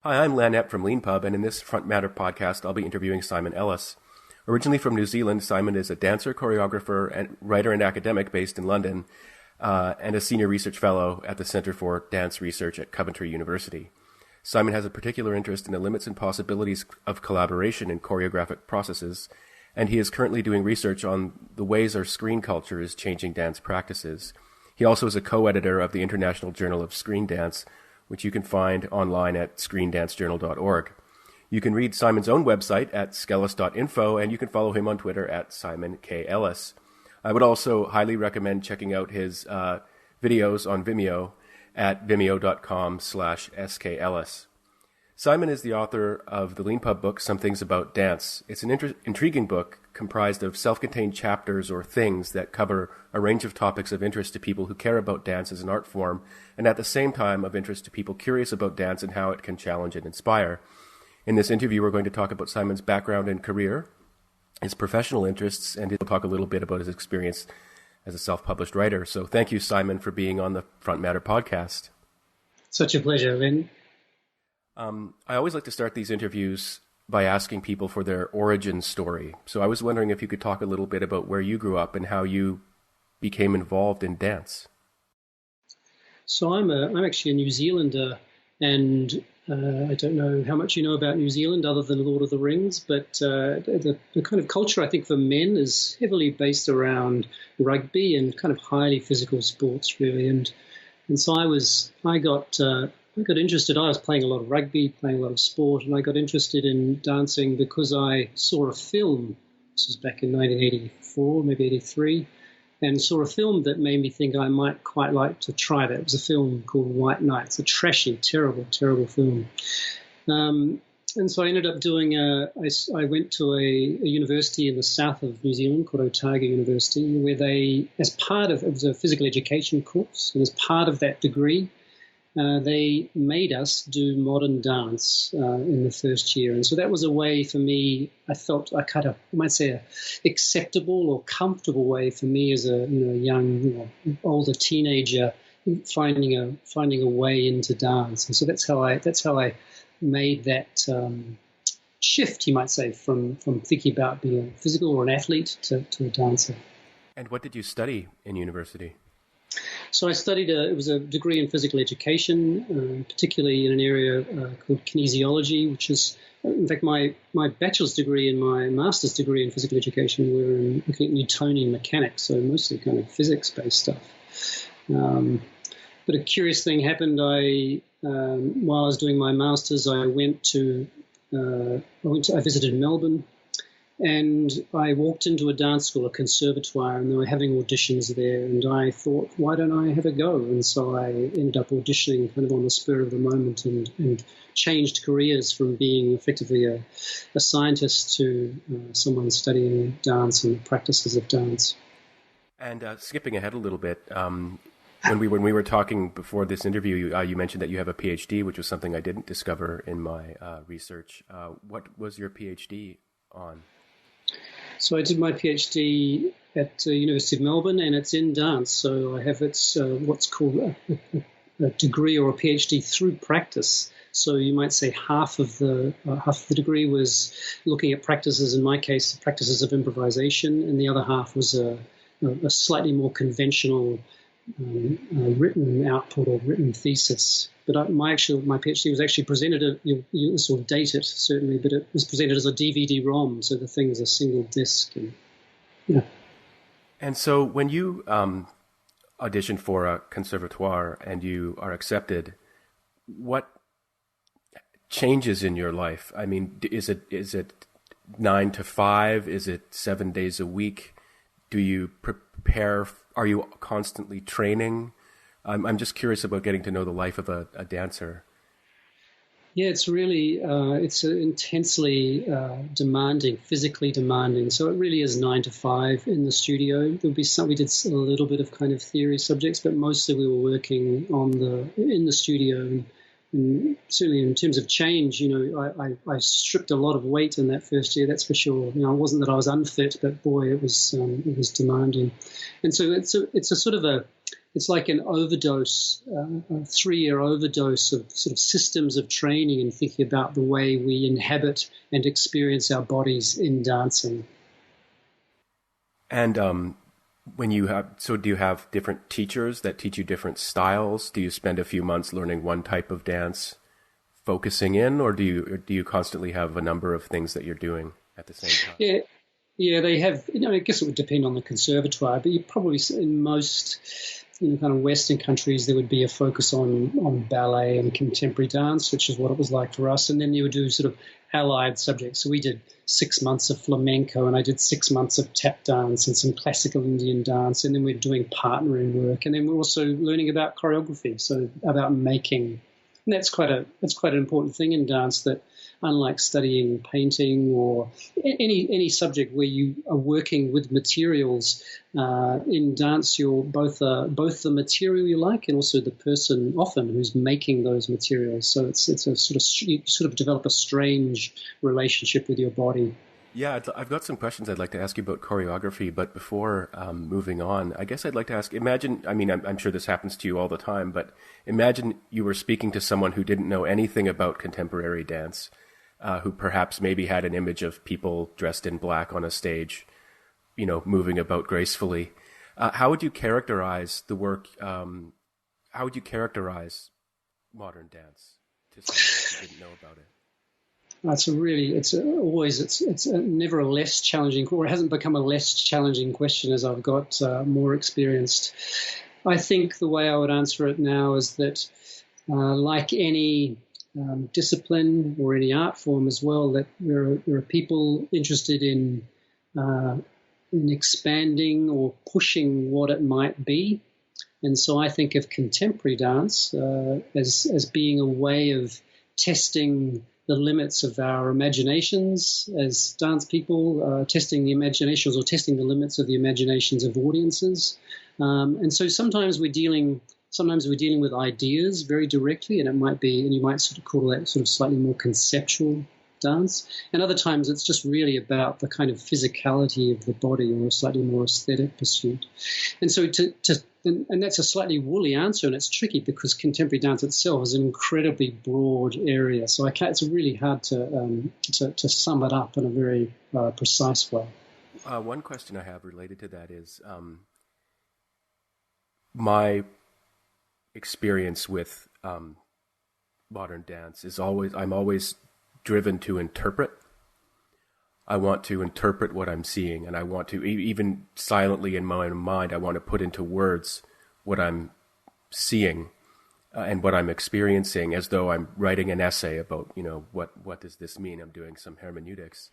Hi, I'm Lan Epp from Lean Pub, and in this Front Matter podcast, I'll be interviewing Simon Ellis. Originally from New Zealand, Simon is a dancer, choreographer, and writer and academic based in London, and a senior research fellow at the Centre for Dance Research at Coventry University. Simon has a particular interest in the limits and possibilities of collaboration in choreographic processes, and he is currently doing research on the ways our screen culture is changing dance practices. He also is a co-editor of the International Journal of Screen Dance, which you can find online at screendancejournal.org. You can read Simon's own website at skellis.info, and you can follow him on Twitter at Simon K. Ellis. I would also highly recommend checking out his videos on Vimeo at vimeo.com/skellis. Simon is the author of the Lean Pub book, Some Things About Dance. It's an intriguing book comprised of self-contained chapters or things that cover a range of topics of interest to people who care about dance as an art form, and at the same time of interest to people curious about dance and how it can challenge and inspire. In this interview, we're going to talk about Simon's background and career, his professional interests, and he'll talk a little bit about his experience as a self-published writer. So thank you, Simon, for being on the Front Matter podcast. Such a pleasure, Lynn. I always like to start these interviews by asking people for their origin story. So I was wondering if you could talk a little bit about where you grew up and how you became involved in dance. So I'm actually a New Zealander, and I don't know how much you know about New Zealand other than Lord of the Rings, but the kind of culture I think for men is heavily based around rugby and kind of highly physical sports, really. And so I got interested. I was playing a lot of rugby, playing a lot of sport, and I got interested in dancing because I saw a film. This was back in 1984, maybe 83, and saw a film that made me think I might quite like to try that. It was a film called White Knight. It's a trashy, terrible, terrible film. And so I ended up doing I went to a university in the south of New Zealand called Otago University, where it was a physical education course, and as part of that degree, they made us do modern dance in the first year. And so that was a way for me, I felt I kind of, I might say, a acceptable or comfortable way for me as a young, older teenager finding a way into dance. And so that's how I made that shift, you might say, from thinking about being a physical or an athlete to a dancer. And what did you study in university? So I studied, it was a degree in physical education, particularly in an area called kinesiology, which is, in fact, my bachelor's degree and my master's degree in physical education were in looking at Newtonian mechanics, so mostly kind of physics-based stuff. But a curious thing happened. While I was doing my master's, I visited Melbourne. And I walked into a dance school, a conservatoire, and they were having auditions there. And I thought, why don't I have a go? And so I ended up auditioning kind of on the spur of the moment and changed careers from being effectively a scientist to someone studying dance and the practices of dance. And skipping ahead a little bit, when we were talking before this interview, you mentioned that you have a PhD, which was something I didn't discover in my research. What was your PhD on? So I did my PhD at the University of Melbourne, and it's in dance. So I have what's called a degree or a PhD through practice. So you might say half of the degree was looking at practices. In my case, practices of improvisation, and the other half was a slightly more conventional written output or written thesis. But my PhD was actually presented, this will date it certainly, but it was presented as a DVD-ROM, so the thing is a single disc. And so when you audition for a conservatoire and you are accepted, what changes in your life? I mean, is it 9 to 5? Is it 7 days a week? Do you prepare? Are you constantly training? I'm just curious about getting to know the life of a dancer. Yeah, it's really it's intensely demanding, physically demanding. So it really is 9 to 5 in the studio. There'll be we did a little bit of kind of theory subjects, but mostly we were working in the studio. And certainly in terms of change, I stripped a lot of weight in that first year, that's for sure. It wasn't that I was unfit, but boy, it was demanding. And so it's a sort of it's like an overdose, a 3-year overdose of sort of systems of training and thinking about the way we inhabit and experience our bodies in dancing. And do you have different teachers that teach you different styles? Do you spend a few months learning one type of dance, focusing in, or do you constantly have a number of things that you're doing at the same time? Yeah, they have. I guess it would depend on the conservatoire, but you probably in most kind of Western countries there would be a focus on ballet and contemporary dance, which is what it was like for us, and then you would do sort of allied subjects. So we did 6 months of flamenco, and I did 6 months of tap dance and some classical Indian dance, and then we're doing partnering work, and then we're also learning about choreography, so about making. And that's quite an important thing in dance, that unlike studying painting or any subject where you are working with materials, in dance you're both the material you like and also the person often who's making those materials. So it's a you sort of develop a strange relationship with your body. Yeah, I've got some questions I'd like to ask you about choreography, but before moving on, I guess I'd like to ask, I'm sure this happens to you all the time, but imagine you were speaking to someone who didn't know anything about contemporary dance, who perhaps maybe had an image of people dressed in black on a stage, moving about gracefully. How would you characterize the work? How would you characterize modern dance to someone who didn't know about it? It's never a less challenging, or it hasn't become a less challenging question as I've got more experienced. I think the way I would answer it now is that, like any discipline or any art form as well, that there are people interested in expanding or pushing what it might be. And so I think of contemporary dance as being a way of testing the limits of our imaginations as dance people, testing the imaginations or testing the limits of the imaginations of audiences. And so sometimes we're dealing with ideas very directly, and you might sort of call that sort of slightly more conceptual dance. And other times it's just really about the kind of physicality of the body or a slightly more aesthetic pursuit. And so and that's a slightly woolly answer, and it's tricky because contemporary dance itself is an incredibly broad area. So it's really hard to sum it up in a very precise way. One question I have related to that is my experience with modern dance is I'm always driven to interpret. I want to interpret what I'm seeing, and I want to, even silently in my own mind, I want to put into words what I'm seeing and what I'm experiencing, as though I'm writing an essay about, what does this mean? I'm doing some hermeneutics.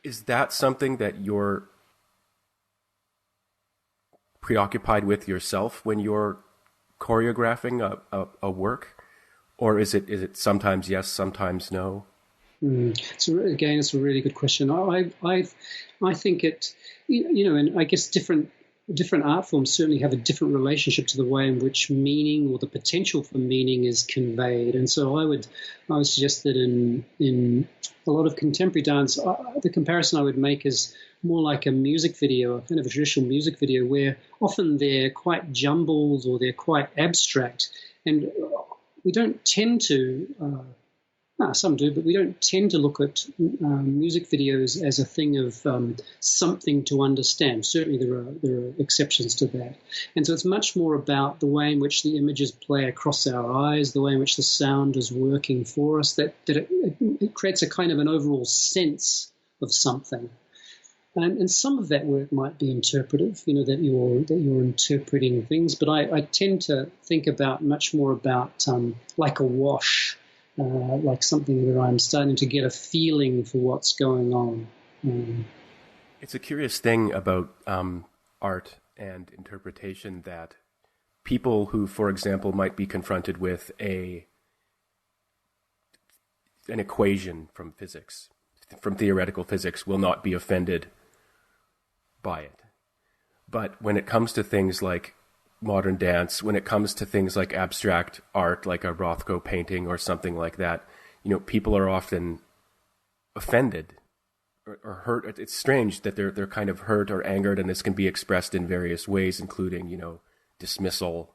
Is that something that you're preoccupied with yourself when you're choreographing a work? Or is it sometimes yes, sometimes no? So again, it's a really good question. I think it, and I guess different art forms certainly have a different relationship to the way in which meaning or the potential for meaning is conveyed. And so I would suggest that in a lot of contemporary dance, the comparison I would make is more like a music video, a kind of a traditional music video, where often they're quite jumbled or they're quite abstract, and we don't tend to. Some do, but we don't tend to look at music videos as a thing of something to understand. Certainly there are exceptions to that. And so it's much more about the way in which the images play across our eyes, the way in which the sound is working for us, that it creates a kind of an overall sense of something. And some of that work might be interpretive, that you're interpreting things, but I tend to think much more about like a wash, like something where I'm starting to get a feeling for what's going on. It's a curious thing about art and interpretation that people who, for example, might be confronted with an equation from physics, from theoretical physics, will not be offended by it. But when it comes to things like modern dance, when it comes to things like abstract art, like a Rothko painting or something like that, people are often offended or hurt. It's strange that they're kind of hurt or angered, and this can be expressed in various ways, including, dismissal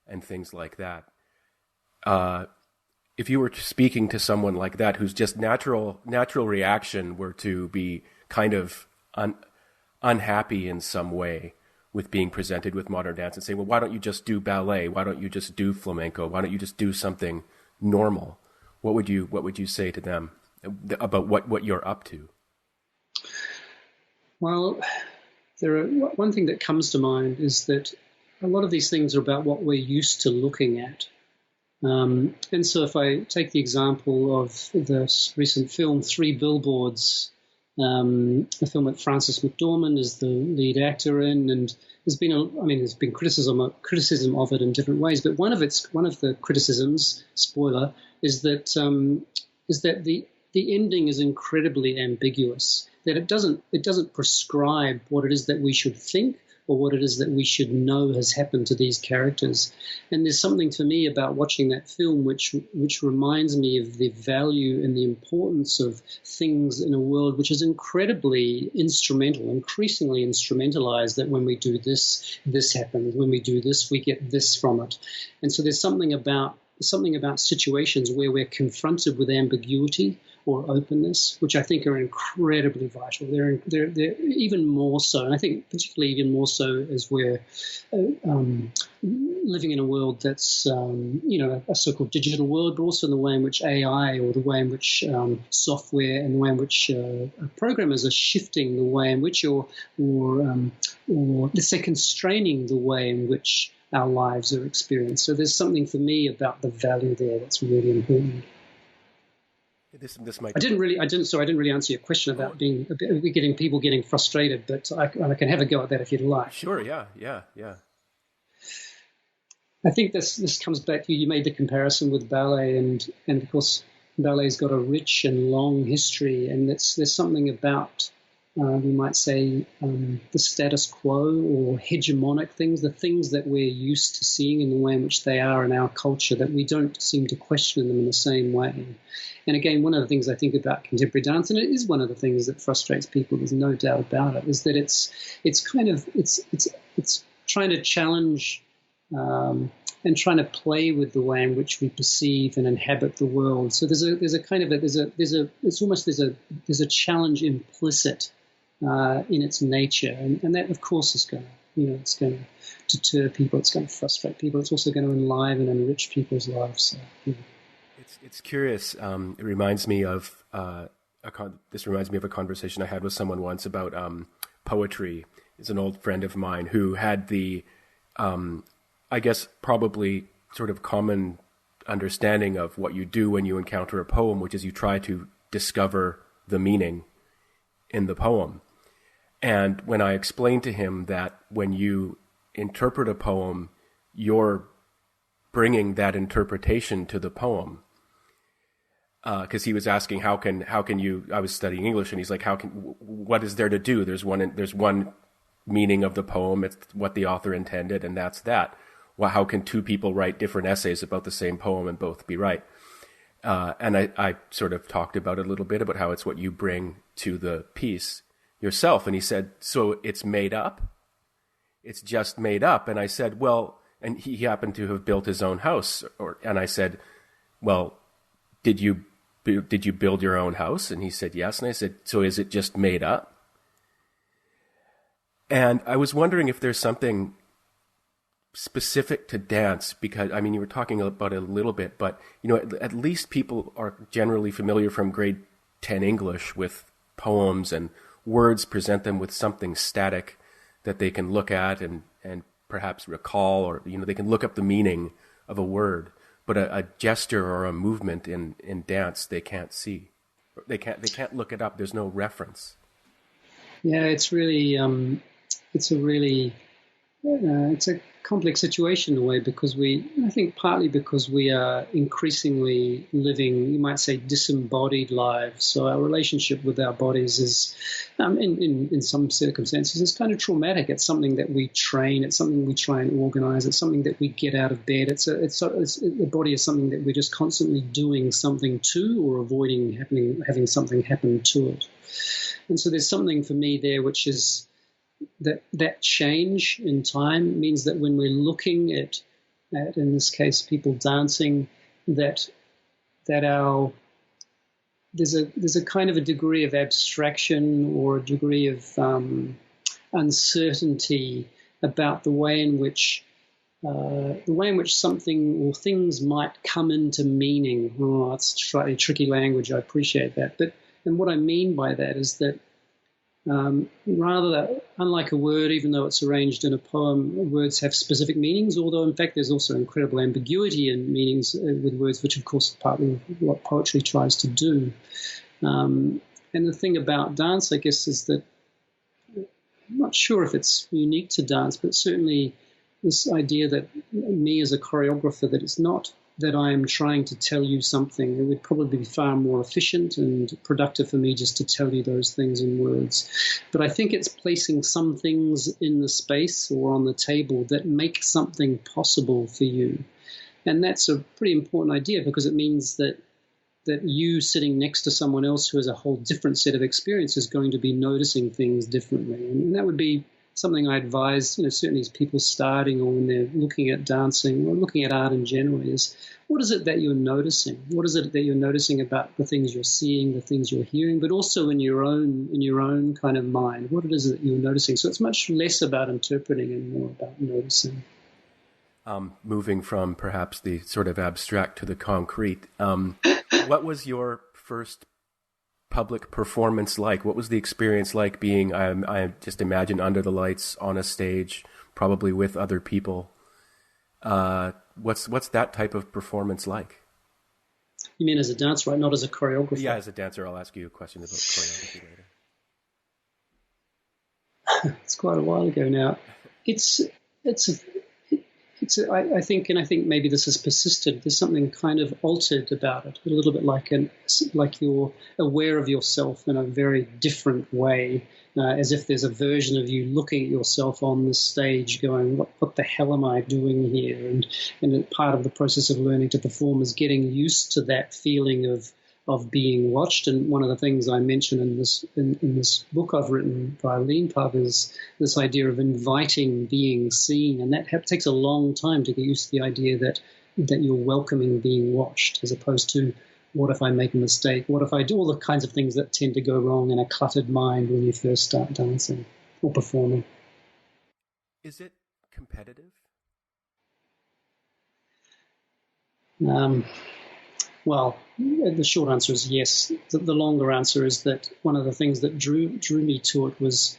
and things like that. If you were speaking to someone like that, whose just natural reaction were to be kind of unhappy in some way with being presented with modern dance and say, well, why don't you just do ballet? Why don't you just do flamenco? Why don't you just do something normal? What would you say to them about what you're up to? Well, one thing that comes to mind is that a lot of these things are about what we're used to looking at. And so if I take the example of the recent film, Three Billboards, a film that Frances McDormand is the lead actor in, and there's been criticism of it in different ways. But one of the criticisms, spoiler, is that the ending is incredibly ambiguous. That it doesn't prescribe what it is that we should think or what it is that we should know has happened to these characters. And there's something for me about watching that film which reminds me of the value and the importance of things in a world which is incredibly instrumental, increasingly instrumentalized, that when we do this, this happens. When we do this, we get this from it. And so there's something about situations where we're confronted with ambiguity or openness, which I think are incredibly vital. They're even more so, and I think particularly even more so as we're living in a world that's a so-called digital world, but also in the way in which AI or the way in which software and the way in which programmers are shifting the way in which or let's say constraining the way in which our lives are experienced. So there's something for me about the value there that's really important. This might. I didn't really answer your question about people getting frustrated, but I can have a go at that if you'd like. Sure. Yeah. I think this comes back to you made the comparison with ballet, and of course ballet's got a rich and long history, and there's something about we might say the status quo or hegemonic things, the things that we're used to seeing in the way in which they are in our culture, that we don't seem to question them in the same way. And again, one of the things I think about contemporary dance, and it is one of the things that frustrates people, there's no doubt about it, is that it's trying to challenge and trying to play with the way in which we perceive and inhabit the world. So there's a challenge implicit in its nature, and that of course is going to deter people. It's going to frustrate people. It's also going to enliven and enrich people's lives. So, It's curious. It reminds me of a conversation I had with someone once about poetry. It's an old friend of mine who had the I guess probably sort of common understanding of what you do when you encounter a poem, which is you try to discover the meaning in the poem. And when I explained to him that when you interpret a poem, you're bringing that interpretation to the poem, because he was asking how can you? I was studying English, and he's like, what is there to do? There's one meaning of the poem. It's what the author intended, and that's that. Well, how can two people write different essays about the same poem and both be right? And I sort of talked about it a little bit about how it's what you bring to the piece yourself. And he said, so it's made up? It's just made up. And I said, well, and he happened to have built his own house. And I said, well, did you build your own house? And he said, yes. And I said, so is it just made up? And I was wondering if there's something specific to dance, because I mean, you were talking about it a little bit, but at least people are generally familiar from grade 10 English with poems, and words present them with something static that they can look at and perhaps recall, or they can look up the meaning of a word. But a gesture or a movement in dance they can't see. They can't look it up. There's no reference. Yeah, it's really it's a complex situation in a way, because I think partly because we are increasingly living, you might say, disembodied lives. So our relationship with our bodies is, in some circumstances, is kind of traumatic. It's something that we train. It's something we try and organize. It's something that we get out of bed. The body is something that we're just constantly doing something to, or avoiding having something happen to it. And so there's something for me there, which is that change in time means that when we're looking at in this case people dancing, that there's a kind of a degree of abstraction or a degree of uncertainty about the way in which something or things might come into meaning. Oh, it's slightly tricky language. I appreciate that, and what I mean by that is that unlike a word, even though it's arranged in a poem, words have specific meanings, although in fact there's also incredible ambiguity in meanings with words, which of course is partly what poetry tries to do. And the thing about dance, I guess, is that I'm not sure if it's unique to dance, but certainly this idea that me as a choreographer, that it's not that I am trying to tell you something. It would probably be far more efficient and productive for me just to tell you those things in words. But I think it's placing some things in the space or on the table that make something possible for you. And that's a pretty important idea, because it means that you sitting next to someone else who has a whole different set of experience is going to be noticing things differently. And that would be something I advise, certainly as people starting or when they're looking at dancing or looking at art in general, is what is it that you're noticing? What is it that you're noticing about the things you're seeing, the things you're hearing, but also in your own kind of mind? What it is that you're noticing? So it's much less about interpreting and more about noticing. Moving from perhaps the sort of abstract to the concrete, what was your first public performance like? What was the experience like being, I just imagine, under the lights on a stage, probably with other people? What's that type of performance like? You mean as a dancer, right? Not as a choreographer? Yeah, as a dancer. I'll ask you a question about choreography later. It's quite a while ago now. I think maybe this has persisted. There's something kind of altered about it, a little bit like you're aware of yourself in a very different way, as if there's a version of you looking at yourself on the stage going, what the hell am I doing here? And part of the process of learning to perform is getting used to that feeling of being watched. And one of the things I mention in this book I've written by Lean Pub is this idea of inviting being seen, and that takes a long time to get used to the idea that you're welcoming being watched, as opposed to what if I make a mistake, what if I do, all the kinds of things that tend to go wrong in a cluttered mind when you first start dancing or performing. Is it competitive? Well, the short answer is yes. The longer answer is that one of the things that drew me to it was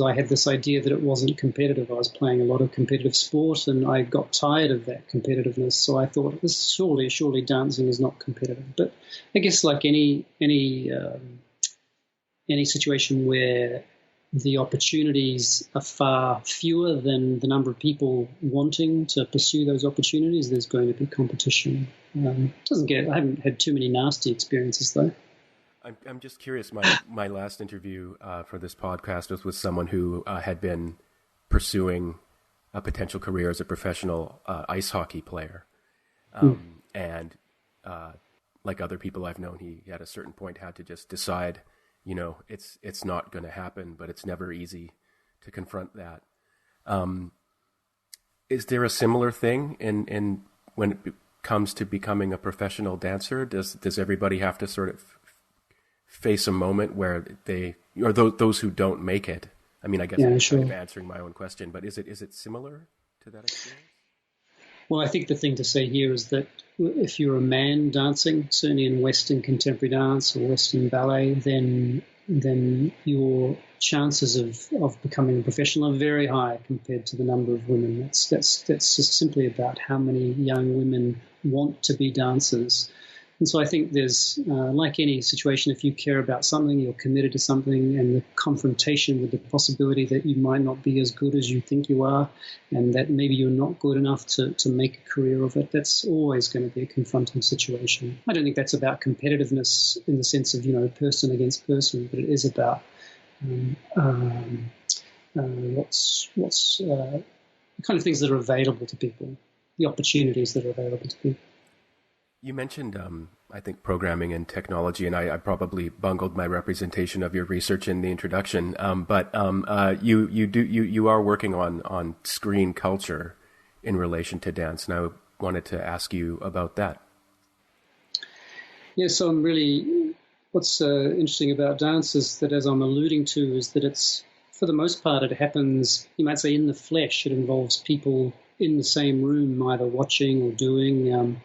I had this idea that it wasn't competitive. I was playing a lot of competitive sport, and I got tired of that competitiveness. So I thought, surely dancing is not competitive. But I guess like any situation where the opportunities are far fewer than the number of people wanting to pursue those opportunities, there's going to be competition. I haven't had too many nasty experiences though. I'm just curious. My last interview for this podcast was with someone who had been pursuing a potential career as a professional ice hockey player, and like other people I've known, he at a certain point had to just decide, it's not going to happen, but it's never easy to confront that. Is there a similar thing in when it comes to becoming a professional dancer? Does everybody have to sort of face a moment where those who don't make it? I mean, I guess I'm kind of answering my own question, but is it similar to that experience? Well, I think the thing to say here is that if you're a man dancing, certainly in Western contemporary dance or Western ballet, then your chances of becoming a professional are very high compared to the number of women. That's just simply about how many young women want to be dancers. And so I think there's, like any situation, if you care about something, you're committed to something, and the confrontation with the possibility that you might not be as good as you think you are, and that maybe you're not good enough to make a career of it, that's always going to be a confronting situation. I don't think that's about competitiveness in the sense of, person against person, but it is about what's the kind of things that are available to people, the opportunities that are available to people. You mentioned, I think, programming and technology, and I probably bungled my representation of your research in the introduction. But you are working on screen culture in relation to dance, and I wanted to ask you about that. Yeah, so what's interesting about dance is that, as I'm alluding to, is that it's, for the most part, it happens, you might say, in the flesh. It involves people in the same room, either watching or doing.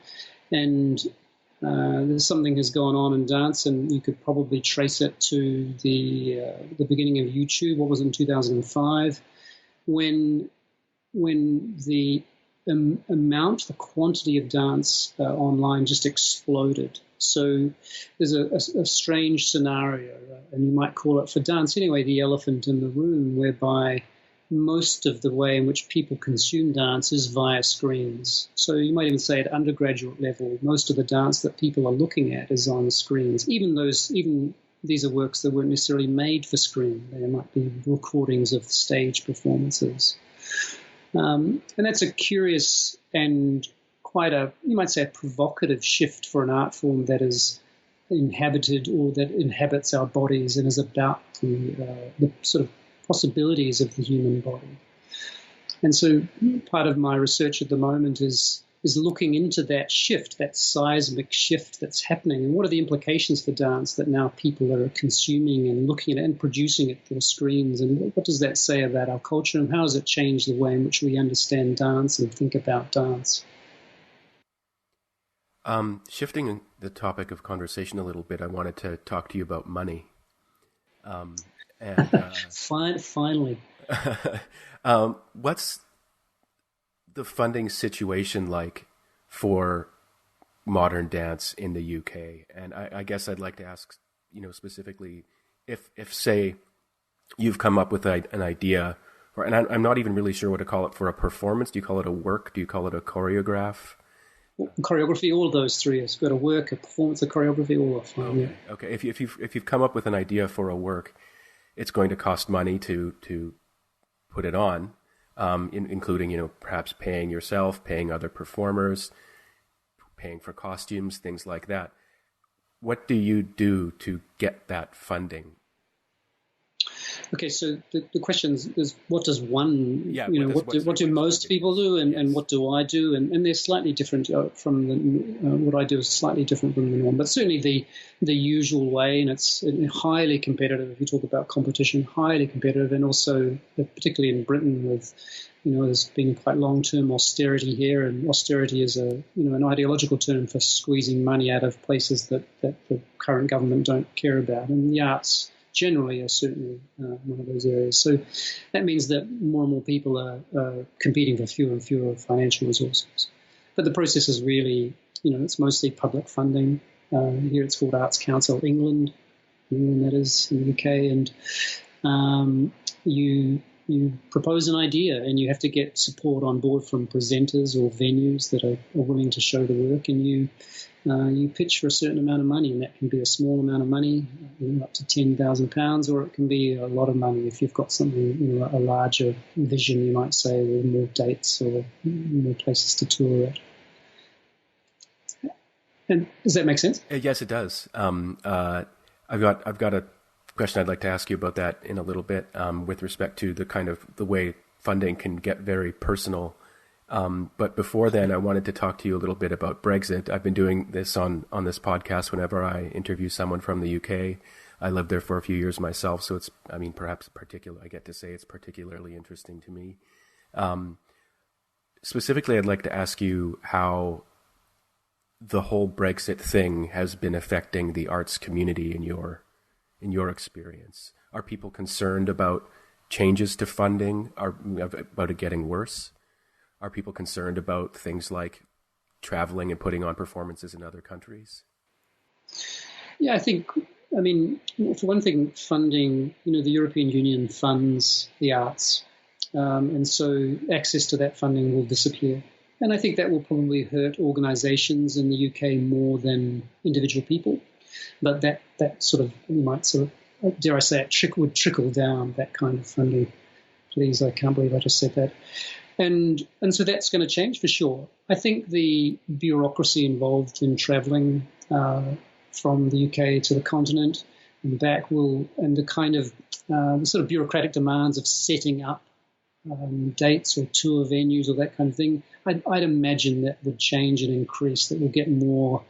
And there's something has gone on in dance, and you could probably trace it to the beginning of YouTube. What was it, in 2005, when the the quantity of dance online just exploded. So there's a strange scenario, and you might call it, for dance anyway, the elephant in the room, whereby most of the way in which people consume dance is via screens. So you might even say at undergraduate level, most of the dance that people are looking at is on screens. Even these are works that weren't necessarily made for screen. They might be recordings of stage performances. And that's a curious and quite you might say, a provocative shift for an art form that is inhabited, or that inhabits our bodies and is about the sort of possibilities of the human body. And so part of my research at the moment is looking into that shift, that seismic shift that's happening, and what are the implications for dance that now people are consuming and looking at it and producing it for screens, and what does that say about our culture, and how does it change the way in which we understand dance and think about dance? Shifting the topic of conversation a little bit, I wanted to talk to you about money. Finally. What's the funding situation like for modern dance in the UK? And I guess I'd like to ask, specifically, if say you've come up with an idea, and I'm not even really sure what to call it, for a performance. Do you call it a work? Do you call it a choreograph? Choreography, all of those three. It's got a work, a performance, a choreography, all of them. Okay. Yeah. Okay. If you've come up with an idea for a work, it's going to cost money to put it on, including perhaps paying yourself, paying other performers, paying for costumes, things like that. What do you do to get that funding? Okay, so the question is, what does one, what do most people do, and what do I do? And they're slightly different from what I do is slightly different from the norm, but certainly the usual way, and it's highly competitive. If you talk about competition, highly competitive, and also particularly in Britain with, there's been quite long-term austerity here, and austerity is an ideological term for squeezing money out of places that the current government don't care about, and the arts generally are certainly one of those areas. So that means that more and more people are competing for fewer and fewer financial resources. But the process is really, it's mostly public funding. Here it's called Arts Council England, that is in the UK, and you propose an idea, and you have to get support on board from presenters or venues that are willing to show the work, and you pitch for a certain amount of money, and that can be a small amount of money, up to £10,000, or it can be a lot of money if you've got something, a larger vision, you might say, with more dates or more places to tour it. And does that make sense? Yes, it does. I've got a question I'd like to ask you about that in a little bit, with respect to the way funding can get very personal. But before then, I wanted to talk to you a little bit about Brexit. I've been doing this on this podcast whenever I interview someone from the UK. I lived there for a few years myself, so I get to say it's particularly interesting to me. Specifically, I'd like to ask you how the whole Brexit thing has been affecting the arts community in your experience. Are people concerned about changes to funding? About it getting worse? Are people concerned about things like traveling and putting on performances in other countries? Yeah, I mean, for one thing, funding, the European Union funds the arts. And so access to that funding will disappear. And I think that will probably hurt organisations in the UK more than individual people. But that sort of, you might sort of, dare I say it, would trickle down, that kind of funding. Please, I can't believe I just said that. And so that's going to change for sure. I think the bureaucracy involved in travelling from the UK to the continent and back and the kind of the sort of bureaucratic demands of setting up dates or tour venues or that kind of thing, I'd imagine that would change and increase, that will get more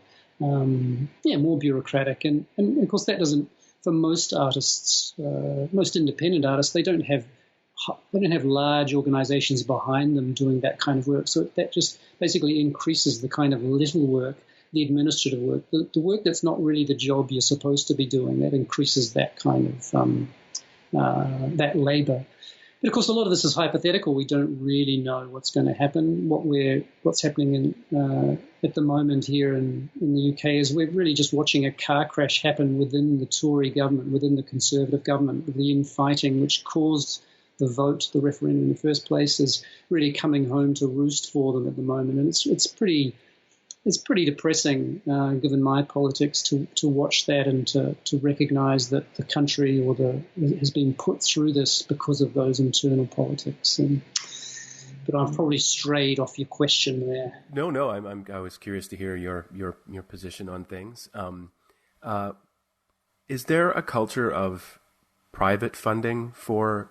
bureaucratic. And of course that doesn't, for most artists, most independent artists, they don't have large organizations behind them doing that kind of work. So that just basically increases the kind of little work, the administrative work, the work that's not really the job you're supposed to be doing. That increases that kind of that labor. But of course, a lot of this is hypothetical. We don't really know what's going to happen. What's happening at the moment here in the UK is we're really just watching a car crash happen within the Tory government, within the Conservative government, with the infighting which caused the vote, the referendum in the first place, is really coming home to roost for them at the moment, and it's pretty depressing, given my politics, to watch that and to recognise that the country has been put through this because of those internal politics. But I've probably strayed off your question there. No, I was curious to hear your position on things. Is there a culture of private funding for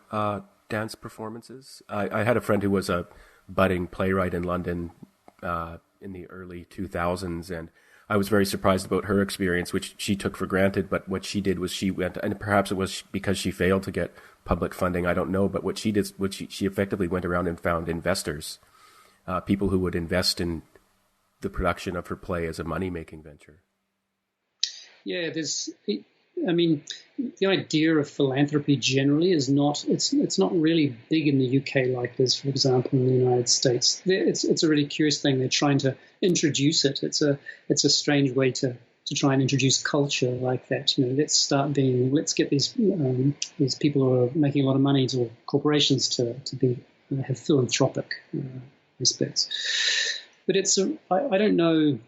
dance performances? I had a friend who was a budding playwright in London in the early 2000s, and I was very surprised about her experience, which she took for granted. But what she did was she went, and perhaps it was because she failed to get public funding, I don't know, but what she did, she effectively went around and found investors, people who would invest in the production of her play as a money-making venture. Yeah, the idea of philanthropy generally is it's not really big in the UK like it is, for example, in the United States. It's a really curious thing. They're trying to introduce it. It's a strange way to try and introduce culture like that. Let's get these people who are making a lot of money, or corporations, to have philanthropic aspects. But I don't know.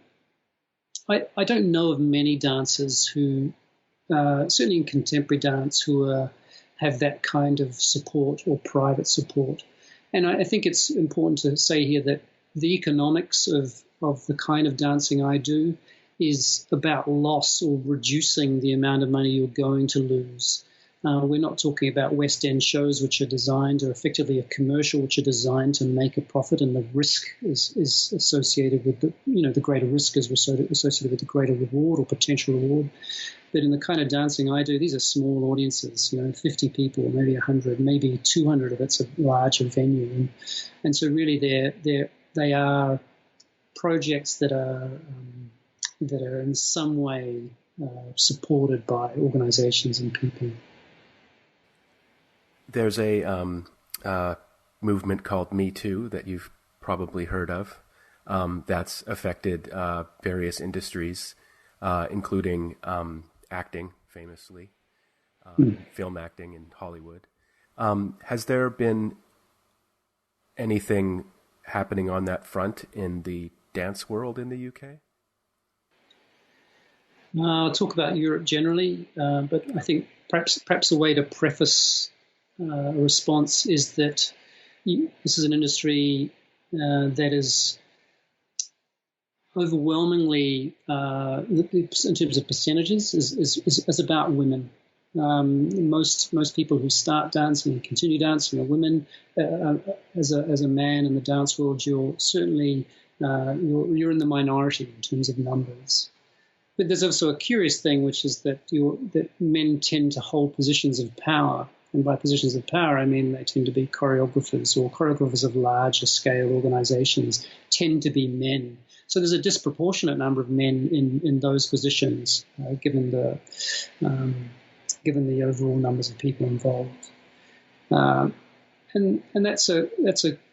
I don't know of many dancers who, certainly in contemporary dance, who have that kind of support or private support. And I think it's important to say here that the economics of the kind of dancing I do is about loss or reducing the amount of money you're going to lose. We're not talking about West End shows which are designed, or effectively a commercial which are designed to make a profit, and the risk is associated with the greater risk is associated with the greater reward or potential reward. But in the kind of dancing I do, these are small audiences, 50 people, maybe 100, maybe 200 if it's a larger venue, and so really they are projects that are in some way supported by organisations and people. There's a movement called Me Too that you've probably heard of, that's affected various industries, including acting, famously, film acting in Hollywood. Has there been anything happening on that front in the dance world in the UK? I'll talk about Europe generally, but I think perhaps a way to preface a response is that this is an industry that is overwhelmingly, in terms of percentages, is about women. Most people who start dancing and continue dancing are women. As a man in the dance world, you're certainly you're in the minority in terms of numbers. But there's also a curious thing, which is that men tend to hold positions of power. And by positions of power, I mean they tend to be choreographers, or choreographers of larger scale organizations tend to be men. So there's a disproportionate number of men in those positions, given the overall numbers of people involved. And that's a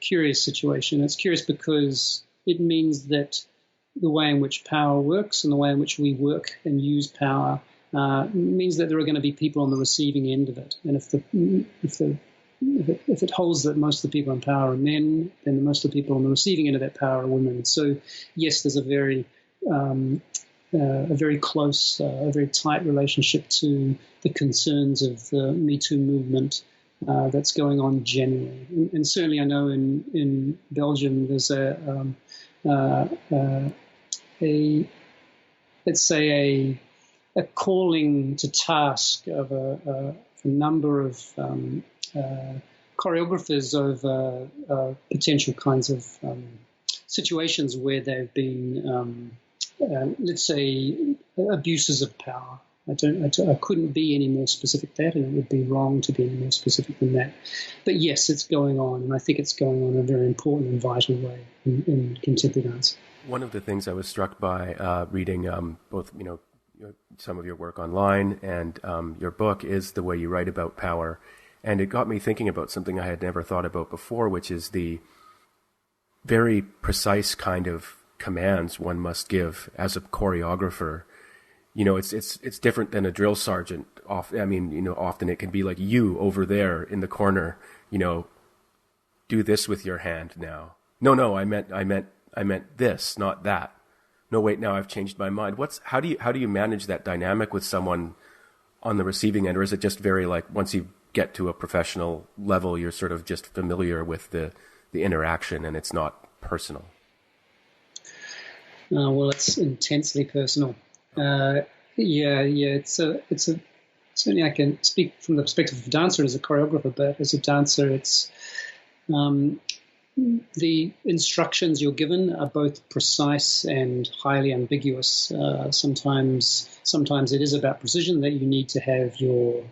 curious situation. It's curious because it means that the way in which power works and the way in which we work and use power means that there are going to be people on the receiving end of it. And if it holds that most of the people in power are men, then most of the people on the receiving end of that power are women. So yes, there's a very close, a very tight relationship to the concerns of the Me Too movement that's going on generally. And certainly I know in Belgium there's let's say a calling to task of a number of choreographers over potential kinds of situations where there have been, let's say, abuses of power. I couldn't be any more specific than that, and it would be wrong to be any more specific than that. But yes, it's going on, and I think it's going on in a very important and vital way in contemporary dance. One of the things I was struck by reading both, some of your work online and your book is the way you write about power. And it got me thinking about something I had never thought about before, which is the very precise kind of commands one must give as a choreographer. It's different than a drill sergeant. Often it can be like, you over there in the corner, do this with your hand now. No, I meant this, not that. No, wait, now I've changed my mind. How do you manage that dynamic with someone on the receiving end, or is it just very like once you get to a professional level, you're sort of just familiar with the interaction and it's not personal? Well, it's intensely personal. It's certainly I can speak from the perspective of a dancer as a choreographer, but as a dancer, it's the instructions you're given are both precise and highly ambiguous. Sometimes it is about precision, that you need to have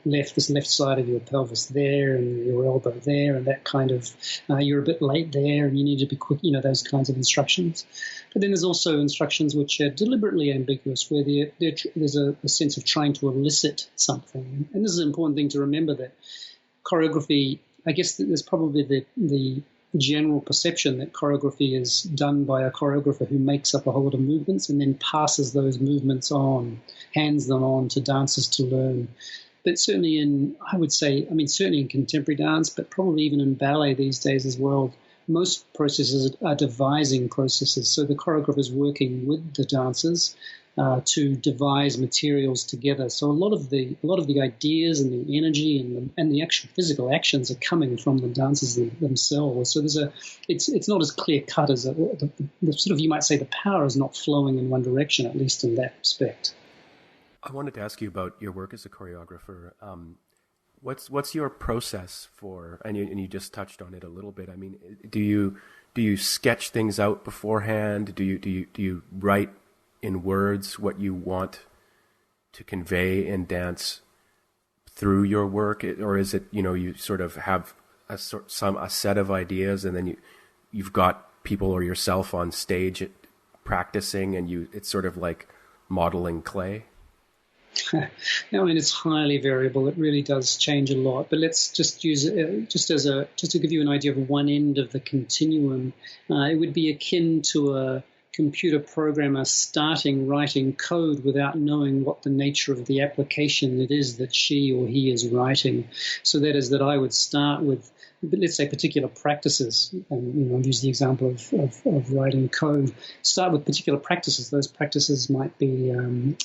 this left side of your pelvis there and your elbow there and that kind of, you're a bit late there and you need to be quick, those kinds of instructions. But then there's also instructions which are deliberately ambiguous, where there's a sense of trying to elicit something. And this is an important thing to remember, that choreography, I guess that there's probably the general perception that choreography is done by a choreographer who makes up a whole lot of movements and then passes those movements on, hands them on to dancers to learn. But certainly certainly in contemporary dance, but probably even in ballet these days as well, most processes are devising processes. So the choreographer is working with the dancers to devise materials together. So a lot of the ideas and the energy and the actual physical actions are coming from the dancers themselves. So it's not as clear cut as the sort of, you might say, the power is not flowing in one direction, at least in that respect. I wanted to ask you about your work as a choreographer. What's your process for? And you just touched on it a little bit. I mean, do you sketch things out beforehand? Do you write in words what you want to convey in dance through your work, or is it you sort of have a set of ideas and then you've got people or yourself on stage practicing and it's sort of like modeling clay? I mean, it's highly variable. It really does change a lot. But let's just use it just to give you an idea of one end of the continuum. It would be akin to a computer programmer starting writing code without knowing what the nature of the application it is that she or he is writing. So that is that I would start with, let's say, particular practices, and I'll use the example of writing code. Start with particular practices. Those practices might be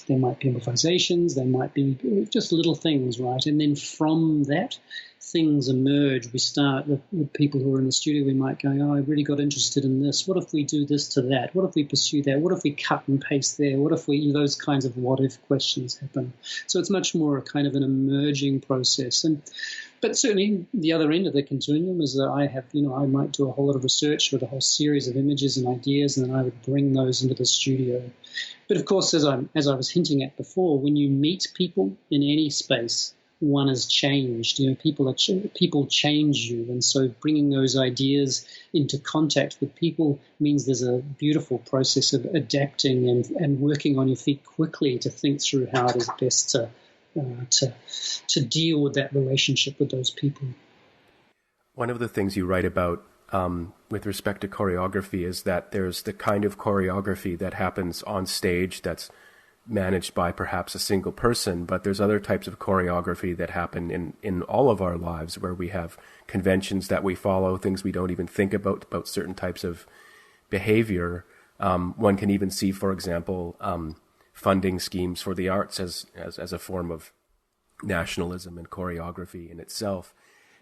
improvisations, they might be just little things, right? And then from that, things emerge. We start with people who are in the studio. We might go, I really got interested in this. What if we do this to that? What if we pursue that? What if we cut and paste there? What if we, those kinds of what if questions happen. So it's much more a kind of an emerging process. But certainly the other end of the continuum is that I might do a whole lot of research with a whole series of images and ideas, and then I would bring those into the studio. But of course, as I was hinting at before, when you meet people in any space, one has changed. People change you, and so bringing those ideas into contact with people means there's a beautiful process of adapting and working on your feet quickly to think through how it is best to deal with that relationship with those people. One of the things you write about with respect to choreography is that there's the kind of choreography that happens on stage that's managed by perhaps a single person, but there's other types of choreography that happen in all of our lives where we have conventions that we follow, things we don't even think about certain types of behavior. One can even see, for example, funding schemes for the arts as a form of nationalism and choreography in itself.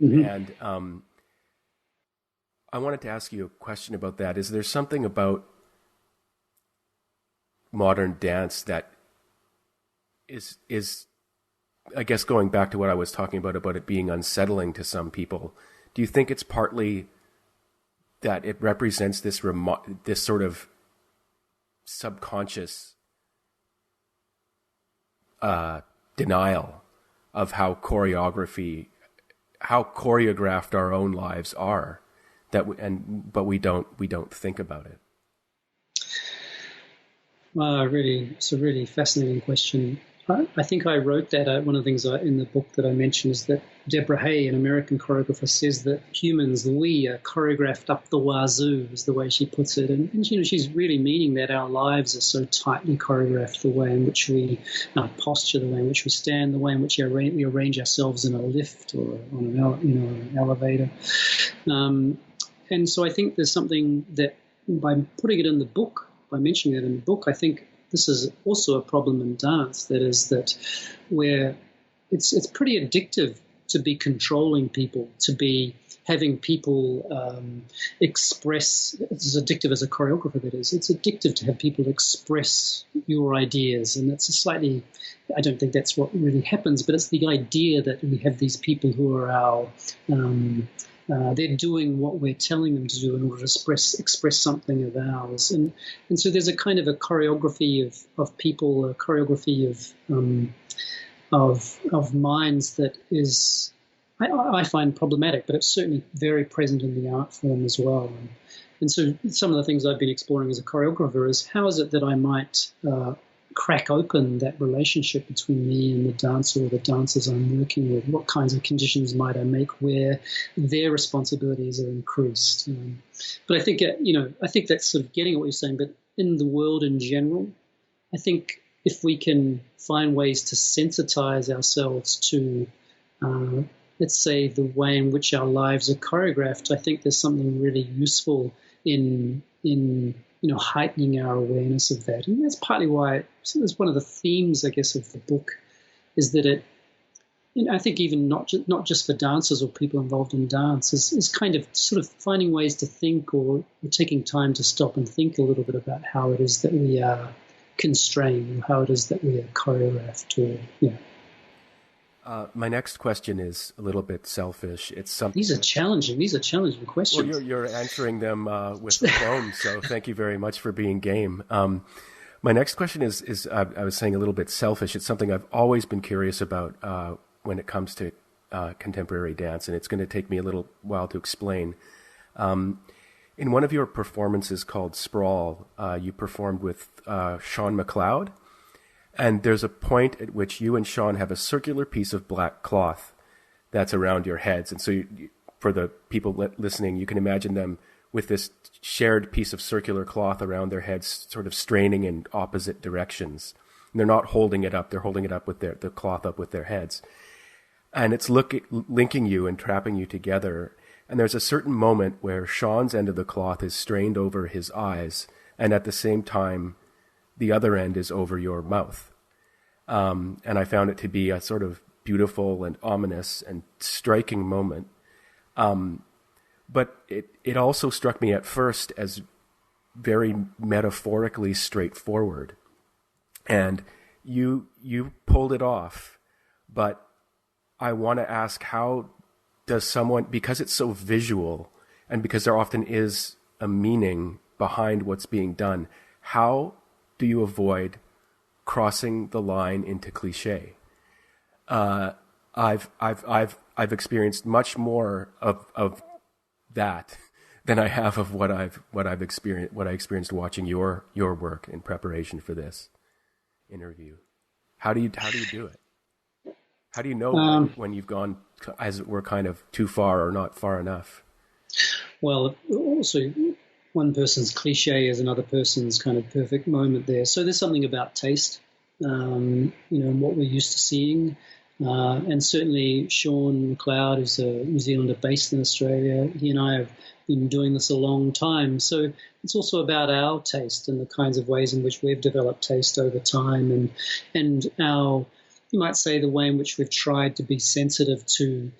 Mm-hmm. And I wanted to ask you a question about that. Is there something about modern dance that is I guess going back to what I was talking about it being unsettling to some people, do you think it's partly that it represents this sort of subconscious denial of how choreographed our own lives are, but we don't think about it? It's a really fascinating question. I think I wrote that. One of the things in the book that I mentioned is that Deborah Hay, an American choreographer, says that humans, we are choreographed up the wazoo, is the way she puts it. And she's really meaning that our lives are so tightly choreographed, the way in which our posture, the way in which we stand, the way in which we arrange ourselves in a lift or on an elevator. And so I think there's something that by putting it in the book, by mentioning it in the book, I think this is also a problem in dance. That is that where it's pretty addictive to be controlling people, to be having people express. It's as addictive as a choreographer. That is, it's addictive to have people express your ideas, and that's a slightly. I don't think that's what really happens, but it's the idea that we have these people who are our. They're doing what we're telling them to do in order to express something of ours, and so there's a kind of a choreography of people, a choreography of minds that is I find problematic, but it's certainly very present in the art form as well. And so some of the things I've been exploring as a choreographer is how is it that I might crack open that relationship between me and the dancer or the dancers I'm working with? What kinds of conditions might I make where their responsibilities are increased? But I think, I think that's sort of getting at what you're saying, but in the world in general, I think if we can find ways to sensitize ourselves to, let's say, the way in which our lives are choreographed, I think there's something really useful in heightening our awareness of that. And that's partly why it's one of the themes, I guess, of the book is that it, I think even not just for dancers or people involved in dance, is kind of sort of finding ways to think or taking time to stop and think a little bit about how it is that we are constrained, or how it is that we are choreographed, or my next question is a little bit selfish. It's something. These are challenging questions. Well, you're answering them with aplomb, so thank you very much for being game. My next question is I was saying a little bit selfish. It's something I've always been curious about when it comes to contemporary dance, and it's going to take me a little while to explain. In one of your performances called Sprawl, you performed with Sean McLeod. And there's a point at which you and Sean have a circular piece of black cloth that's around your heads. And so for the people listening, you can imagine them with this shared piece of circular cloth around their heads, sort of straining in opposite directions. And they're not holding it up. They're holding it up with the cloth up with their heads. And it's linking you and trapping you together. And there's a certain moment where Sean's end of the cloth is strained over his eyes. And at the same time, the other end is over your mouth. And I found it to be a sort of beautiful and ominous and striking moment. But it also struck me at first as very metaphorically straightforward. And you pulled it off. But I want to ask, how does someone, because it's so visual and because there often is a meaning behind what's being done, how do you avoid crossing the line into cliche? I've experienced much more of that than I have of what I experienced watching your work in preparation for this interview. How do you do it? How do you know when you've gone, as it were, kind of too far or not far enough? Well, also one person's cliche is another person's kind of perfect moment there. So there's something about taste, and what we're used to seeing. And certainly Sean McLeod is a New Zealander based in Australia. He and I have been doing this a long time. So it's also about our taste and the kinds of ways in which we've developed taste over time, and our, you might say, the way in which we've tried to be sensitive to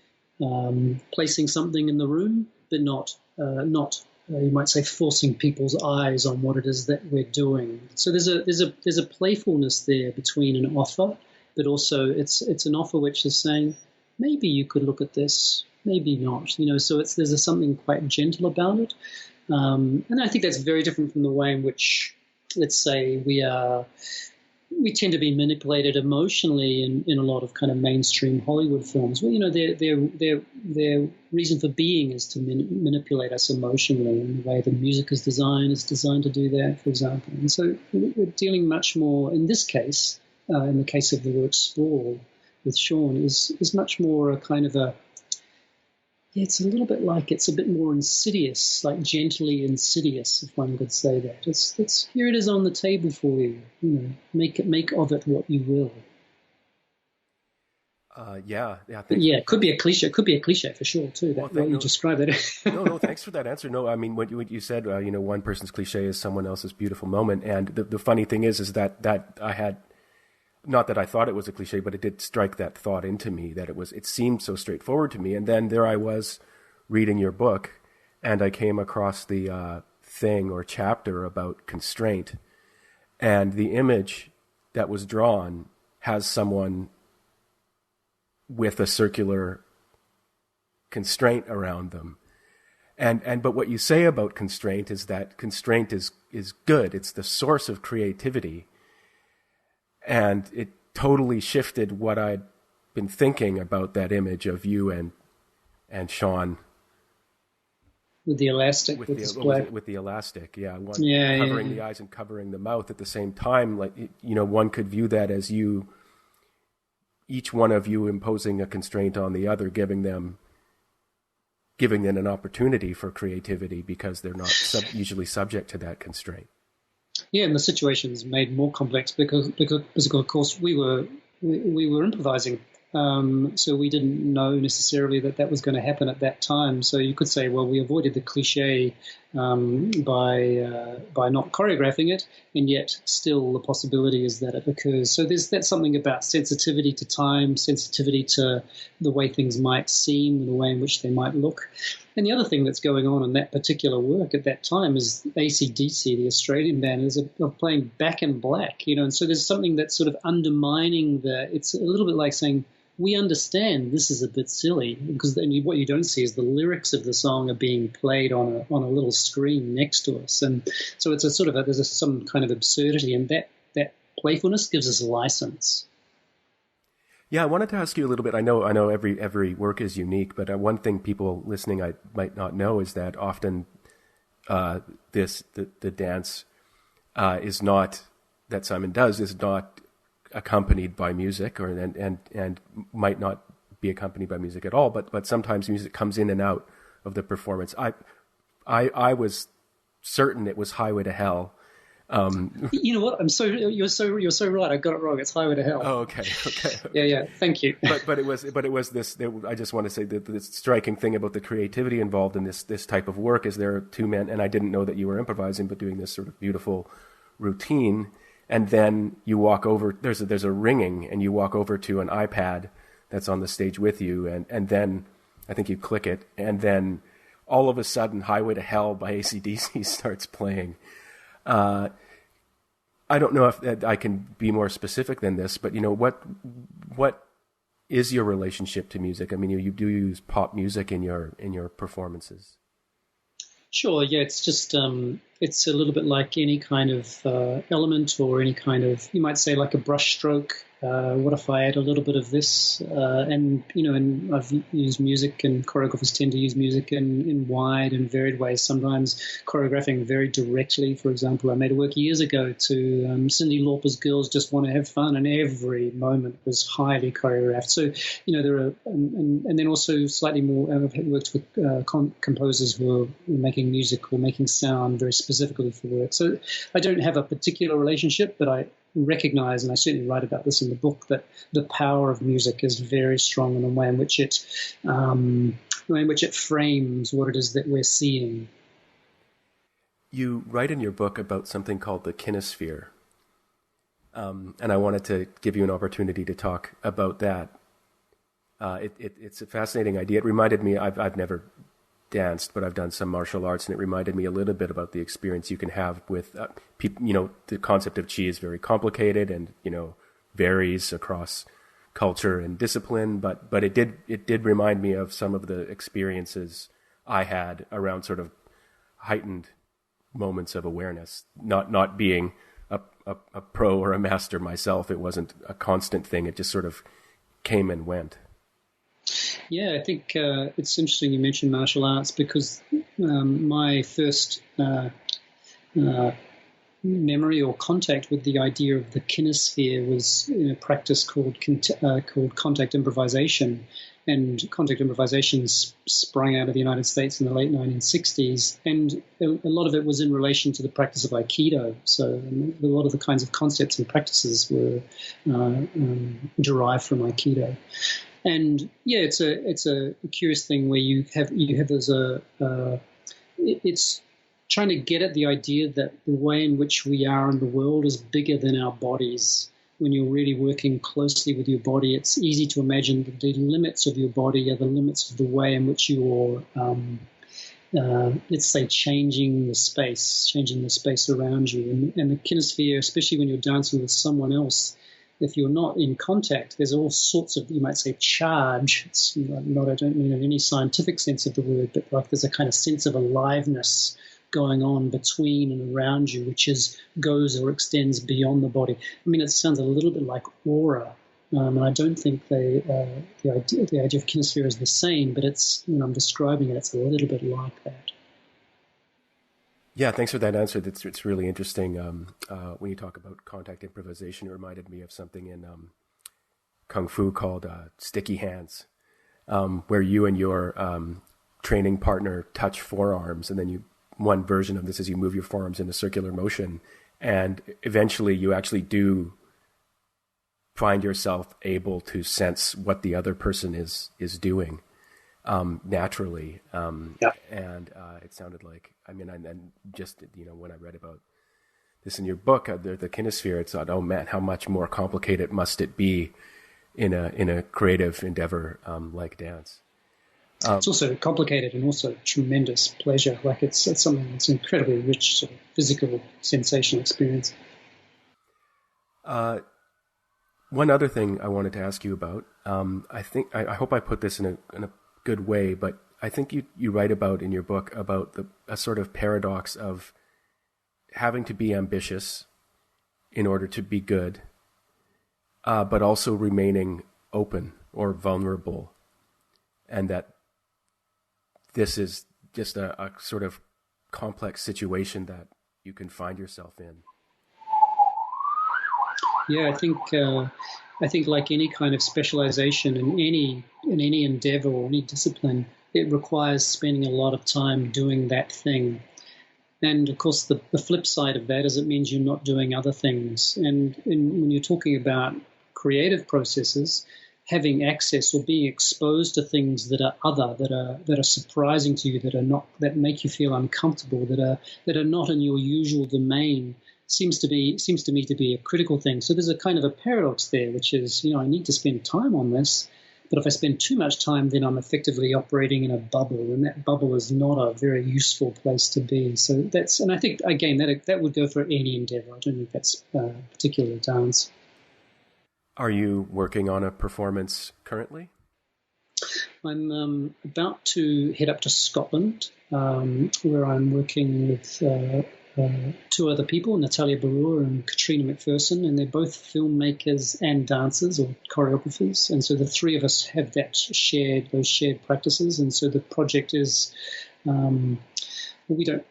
placing something in the room, but not you might say forcing people's eyes on what it is that we're doing. So there's a playfulness there between an offer, but also it's an offer which is saying, maybe you could look at this, maybe not. So there's something quite gentle about it, and I think that's very different from the way in which, let's say, we tend to be manipulated emotionally in a lot of kind of mainstream Hollywood films. Well, their reason for being is to manipulate us emotionally, and the way the music is designed to do that, for example. And so we're dealing much more, in this case, in the case of the work Sprawl with Sean, is much more a kind of it's a little bit like, it's a bit more insidious, like gently insidious, if one could say that. It's here it is on the table for you. Make of it what you will. Yeah. It could be a cliche. It could be a cliche for sure too. You described it. No. Thanks for that answer. No, I mean what you said. One person's cliche is someone else's beautiful moment. And the funny thing is that I had. Not that I thought it was a cliche, but it did strike that thought into me, that it seemed so straightforward to me. And then there I was reading your book, and I came across the thing or chapter about constraint. And the image that was drawn has someone with a circular constraint around them. But what you say about constraint is that constraint is good. It's the source of creativity. And it totally shifted what I'd been thinking about that image of you and Sean. With the elastic. With the elastic, yeah. Covering the eyes and covering the mouth at the same time. Like, one could view that as each one of you imposing a constraint on the other, giving them an opportunity for creativity because they're not usually subject to that constraint. Yeah, and the situation is made more complex because of course we were improvising, so we didn't know necessarily that was going to happen at that time. So you could say, well, we avoided the cliche by not choreographing it, and yet still the possibility is that it occurs. So that's something about sensitivity to time, sensitivity to the way things might seem, the way in which they might look. And the other thing that's going on in that particular work at that time is AC/DC, the Australian band, is playing Back in Black, and so there's something that's sort of undermining it's a little bit like saying, we understand this is a bit silly, because then what you don't see is the lyrics of the song are being played on a little screen next to us. And so it's there's some kind of absurdity, and that playfulness gives us license. Yeah, I wanted to ask you a little bit. I know every work is unique, but one thing people listening might not know is that often the dance is not that Simon does is not accompanied by music, and might not be accompanied by music at all. But sometimes music comes in and out of the performance. I was certain it was Highway to Hell. You know what? You're so right. I got it wrong. It's Highway to Hell. Oh, okay. Yeah. Thank you. But it was this. I just want to say that the striking thing about the creativity involved in this type of work is there are two men, and I didn't know that you were improvising, but doing this sort of beautiful routine, and then you walk over. There's a ringing, and you walk over to an iPad that's on the stage with you, and then I think you click it, and then all of a sudden, Highway to Hell by AC/DC starts playing. I don't know if I can be more specific than this, but what is your relationship to music? I mean, you do use pop music in your performances. Sure. Yeah, it's just it's a little bit like any kind of element or any kind of, you might say, like a brushstroke. What if I add a little bit of this? And I've used music, and choreographers tend to use music in wide and varied ways, sometimes choreographing very directly. For example, I made a work years ago to Cyndi Lauper's Girls Just Want to Have Fun, and every moment was highly choreographed. So, there are, and then also slightly more, I've worked with composers who are making music or making sound very specifically for work. So I don't have a particular relationship, but I recognize, and I certainly write about this in the book, that the power of music is very strong in the way in which it frames what it is that we're seeing. You write in your book about something called the Kinesphere, and I wanted to give you an opportunity to talk about that. It's a fascinating idea. It reminded me, I've never danced, but I've done some martial arts, and it reminded me a little bit about the experience you can have with people. The concept of chi is very complicated and varies across culture and discipline, but it did remind me of some of the experiences I had around sort of heightened moments of awareness. Not being a pro or a master myself, it wasn't a constant thing. It just sort of came and went. Yeah, I think it's interesting you mentioned martial arts, because my first memory or contact with the idea of the kinesphere was in a practice called contact improvisation. And contact improvisation sprang out of the United States in the late 1960s, and a lot of it was in relation to the practice of Aikido. So a lot of the kinds of concepts and practices were derived from Aikido. And yeah, it's a curious thing where you have it's trying to get at the idea that the way in which we are in the world is bigger than our bodies. When you're really working closely with your body, it's easy to imagine that the limits of your body are the limits of the way in which you're, let's say, changing the space around you. And the kinesphere, especially when you're dancing with someone else, if you're not in contact, there's all sorts of, you might say, charge. It's not, I don't mean in any scientific sense of the word, but like there's a kind of sense of aliveness going on between and around you, which goes or extends beyond the body. I mean, it sounds a little bit like aura, and I don't think the idea of kinesphere is the same, but it's, when I'm describing it, it's a little bit like that. Yeah, thanks for that answer. It's really interesting. When you talk about contact improvisation, it reminded me of something in Kung Fu called sticky hands, where you and your training partner touch forearms, and then one version of this is you move your forearms in a circular motion, and eventually you actually do find yourself able to sense what the other person is doing naturally. Yeah. And it sounded like, and just, when I read about this in your book, the kinesphere, it's thought, oh man, how much more complicated must it be in a creative endeavor like dance. It's also complicated and also tremendous pleasure. Like it's something that's incredibly rich, sort of physical sensation experience. One other thing I wanted to ask you about, I hope I put this in a good way, but I think you write about in your book about a sort of paradox of having to be ambitious in order to be good, but also remaining open or vulnerable, and that this is just a sort of complex situation that you can find yourself in. Yeah, I think like any kind of specialization in any endeavor or any discipline, it requires spending a lot of time doing that thing. And of course, the flip side of that is it means you're not doing other things. And when you're talking about creative processes, having access or being exposed to things that are other, that are surprising to you, that make you feel uncomfortable, that are not in your usual domain, seems to me to be a critical thing. So there's a kind of a paradox there, which is, I need to spend time on this, but if I spend too much time, then I'm effectively operating in a bubble, and that bubble is not a very useful place to be. So and I think again that would go for any endeavor. I don't think that's particular dance. Are you working on a performance currently? I'm about to head up to Scotland, where I'm working with two other people, Natalia Barua and Katrina McPherson, and they're both filmmakers and dancers or choreographers. And so the three of us have those shared practices. And so the project is, we don't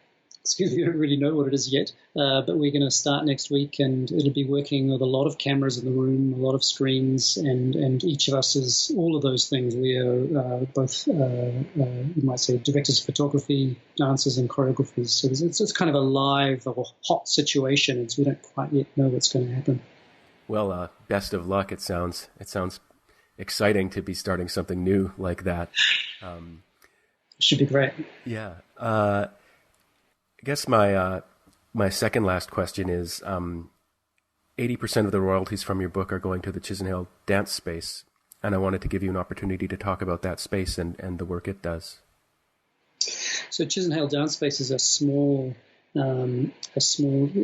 really know what it is yet, but we're going to start next week, and it'll be working with a lot of cameras in the room, a lot of screens, and each of us is all of those things. We are both, you might say, directors of photography, dancers, and choreographers. So it's kind of a live or hot situation, and so we don't quite yet know what's going to happen. Well, best of luck. It sounds exciting to be starting something new like that. Should be great. Yeah. I guess my second last question is 80% of the royalties from your book are going to the Chisenhale dance space, and I wanted to give you an opportunity to talk about that space and the work it does. So Chisenhale Dance Space is a small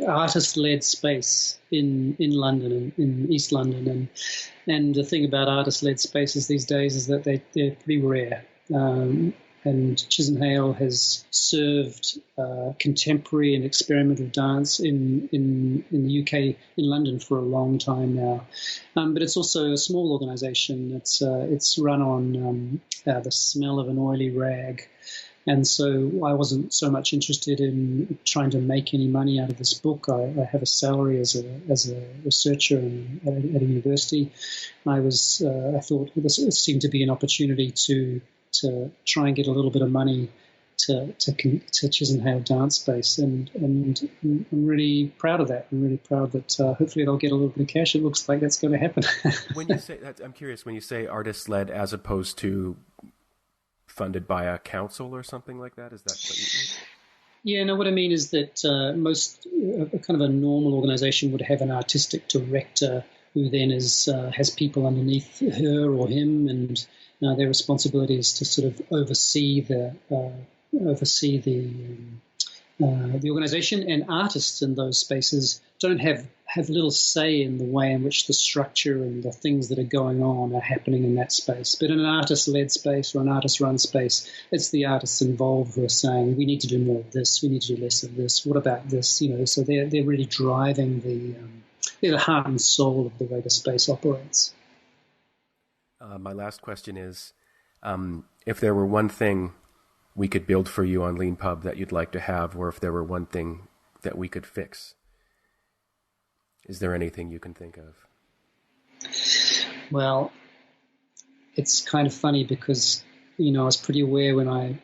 artist-led space in London, in East London, and the thing about artist-led spaces these days is that they're pretty rare. And Chisenhale has served contemporary and experimental dance in the UK, in London, for a long time now. But it's also a small organisation. It's run on the smell of an oily rag. And so I wasn't so much interested in trying to make any money out of this book. I have a salary as a researcher at a university. I thought this seemed to be an opportunity to try and get a little bit of money to Chisenhale Dance Space, and I'm really proud of that. I'm really proud that hopefully they'll get a little bit of cash. It looks like that's going to happen. When you say that, I'm curious, when you say artist-led as opposed to funded by a council or something like that, is that what you mean? Yeah, no, what I mean is that most kind of a normal organisation would have an artistic director who then has people underneath her or him, and their responsibility is to sort of oversee the organisation. And artists in those spaces don't have little say in the way in which the structure and the things that are going on are happening in that space. But in an artist-led space or an artist-run space, it's the artists involved who are saying, we need to do more of this, we need to do less of this, what about this? So they're really driving they're the heart and soul of the way the space operates. My last question is, if there were one thing we could build for you on Lean Pub that you'd like to have, or if there were one thing that we could fix, is there anything you can think of? Well, it's kind of funny because, I was pretty aware when I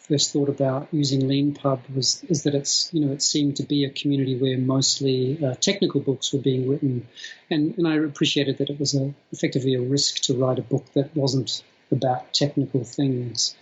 first thought about using Lean Pub is that it seemed to be a community where mostly technical books were being written, and I appreciated that it was effectively a risk to write a book that wasn't about technical things.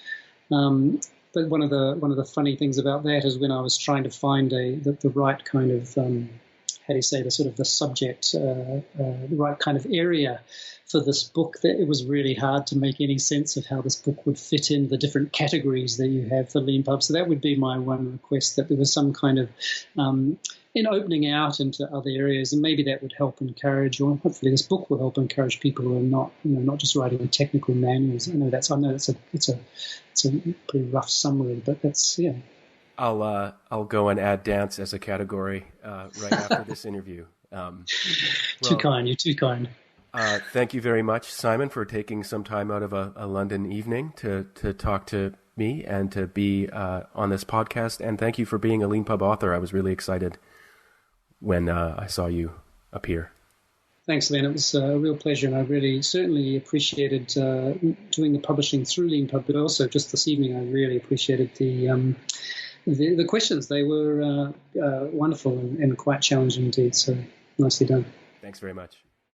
But one of the funny things about that is when I was trying to find the right kind of the subject, the right kind of area for this book, that it was really hard to make any sense of how this book would fit in the different categories that you have for Lean Pub. So that would be my one request, that there was some kind of in opening out into other areas, and maybe that would help encourage, or hopefully this book will help encourage people who are not just writing technical manuals. I know it's a pretty rough summary, but that's yeah. I'll go and add dance as a category right after this interview. Too kind. You're too kind. Thank you very much, Simon, for taking some time out of a London evening to talk to me and to be on this podcast. And thank you for being a Lean Pub author. I was really excited when I saw you appear. Thanks, Len. It was a real pleasure, and I really certainly appreciated doing the publishing through Lean Pub, but also just this evening I really appreciated the questions. They were wonderful and quite challenging indeed, so nicely done. Thanks very much.